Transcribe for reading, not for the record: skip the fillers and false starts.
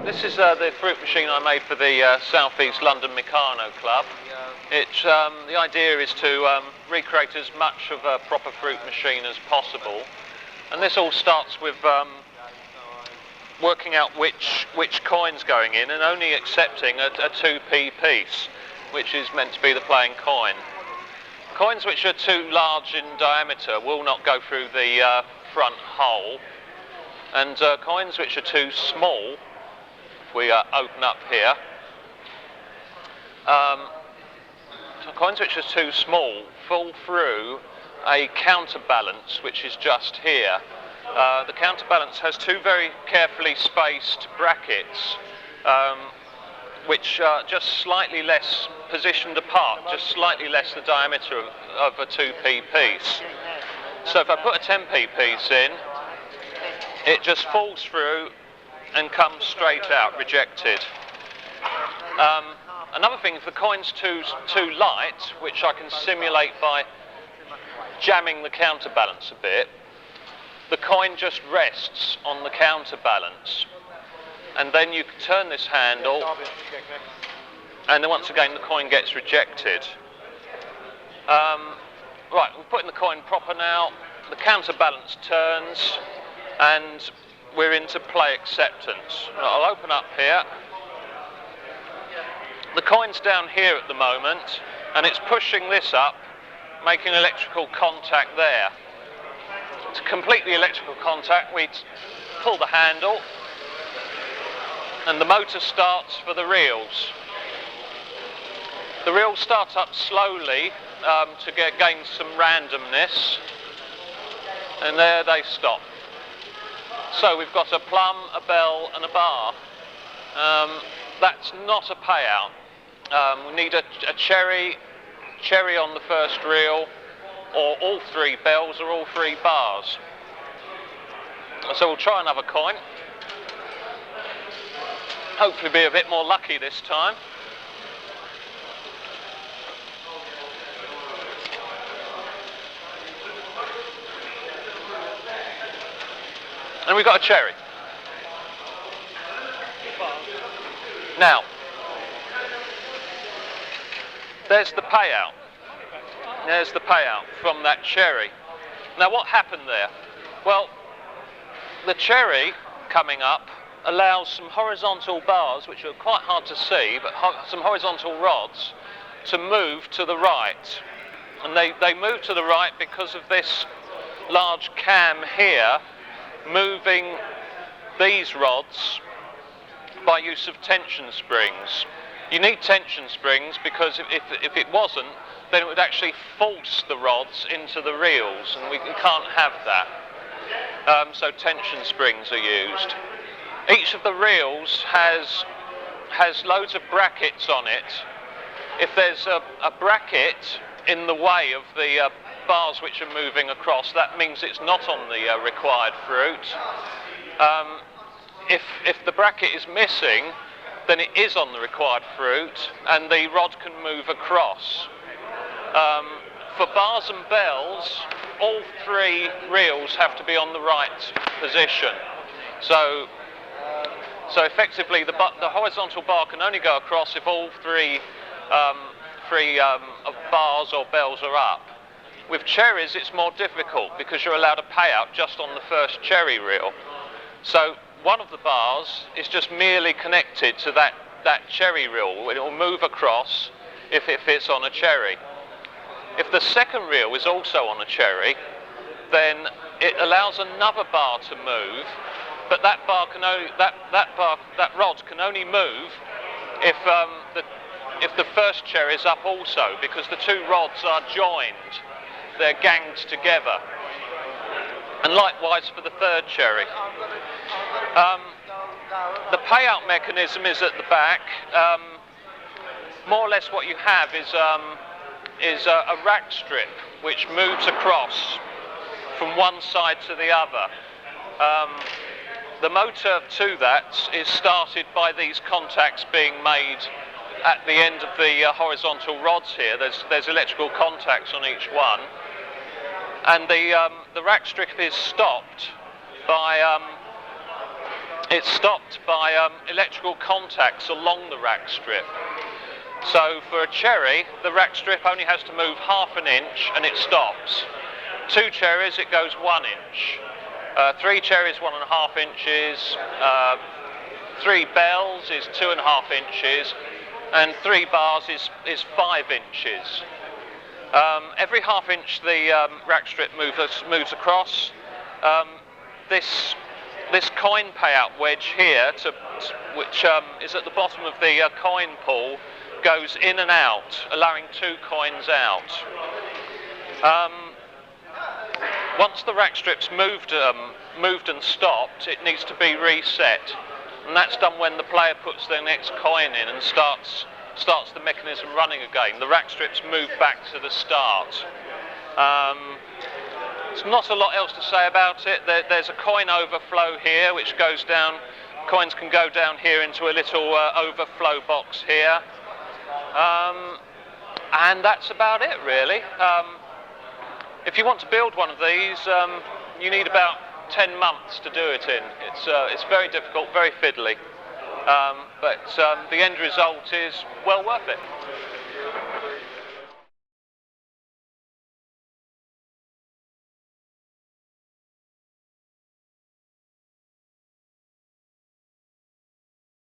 This is the fruit machine I made for the South East London Meccano Club. It's, the idea is to recreate as much of a proper fruit machine as possible. And this all starts with working out which coin's going in and only accepting a 2p piece, which is meant to be the playing coin. Coins which are too large in diameter will not go through the front hole, and coins which are too small, if we open up here, coins which are too small fall through a counterbalance which is just here. The counterbalance has two very carefully spaced brackets which are just slightly less positioned apart, just slightly less the diameter of a 2p piece. So if I put a 10p piece in, it just falls through and comes straight out, rejected. Another thing, if the coin's too light, which I can simulate by jamming the counterbalance a bit, the coin just rests on the counterbalance. And then you can turn this handle, and then once again the coin gets rejected. Right, we're putting the coin proper now. The counterbalance turns, and we're into play acceptance. I'll open up here. The coin's down here at the moment, and it's pushing this up, making electrical contact there. To complete the electrical contact, we pull the handle, and the motor starts for the reels. The reels start up slowly to gain some randomness, and there they stop. So we've got a plum, a bell and a bar. That's not a payout. We need a cherry on the first reel, or all three bells or all three bars. So we'll try another coin. Hopefully be a bit more lucky this time. And we've got a cherry. Now, there's the payout. There's the payout from that cherry. Now what happened there? Well, the cherry coming up allows some horizontal bars, which are quite hard to see, but some horizontal rods, to move to the right. And they move to the right because of this large cam here moving these rods by use of tension springs. You need tension springs because if it wasn't, then it would actually force the rods into the reels, and we can't have that. So tension springs are used. Each of the reels has loads of brackets on it. If there's a bracket in the way of the bars which are moving across, that means it's not on the required fruit. If the bracket is missing, then it is on the required fruit, and the rod can move across. For bars and bells, all three reels have to be on the right position. So effectively, the horizontal bar can only go across if all three of bars or bells are up. With cherries, it's more difficult because you're allowed a payout just on the first cherry reel. So one of the bars is just merely connected to that cherry reel. It will move across if it fits on a cherry. If the second reel is also on a cherry, then it allows another bar to move, but that rod can only move if the first cherry is up also, because the two rods are joined. They're ganged together. And likewise for the third cherry. The payout mechanism is at the back. More or less what you have is a rack strip which moves across from one side to the other. The motor to that is started by these contacts being made at the end of the horizontal rods here. There's electrical contacts on each one, and the rack strip is stopped by electrical contacts along the rack strip. So for a cherry, the rack strip only has to move half an inch and it stops. 2 cherries, it goes 1 inch. 3 cherries, 1.5 inches. 3 bells is 2.5 inches, and 3 bars is 5 inches. Every half inch the rack strip moves across. This coin payout wedge here, which is at the bottom of the coin pool, goes in and out, allowing 2 coins out. Once the rack strip's moved and stopped, it needs to be reset, and that's done when the player puts their next coin in and starts the mechanism running again. The rack strips move back to the start. There's not a lot else to say about it. There's a coin overflow here which goes down. Coins can go down here into a little overflow box here. And that's about it, really. If you want to build one of these, you need about 10 months to do it in. It's very difficult, very fiddly, but the end result is well worth it.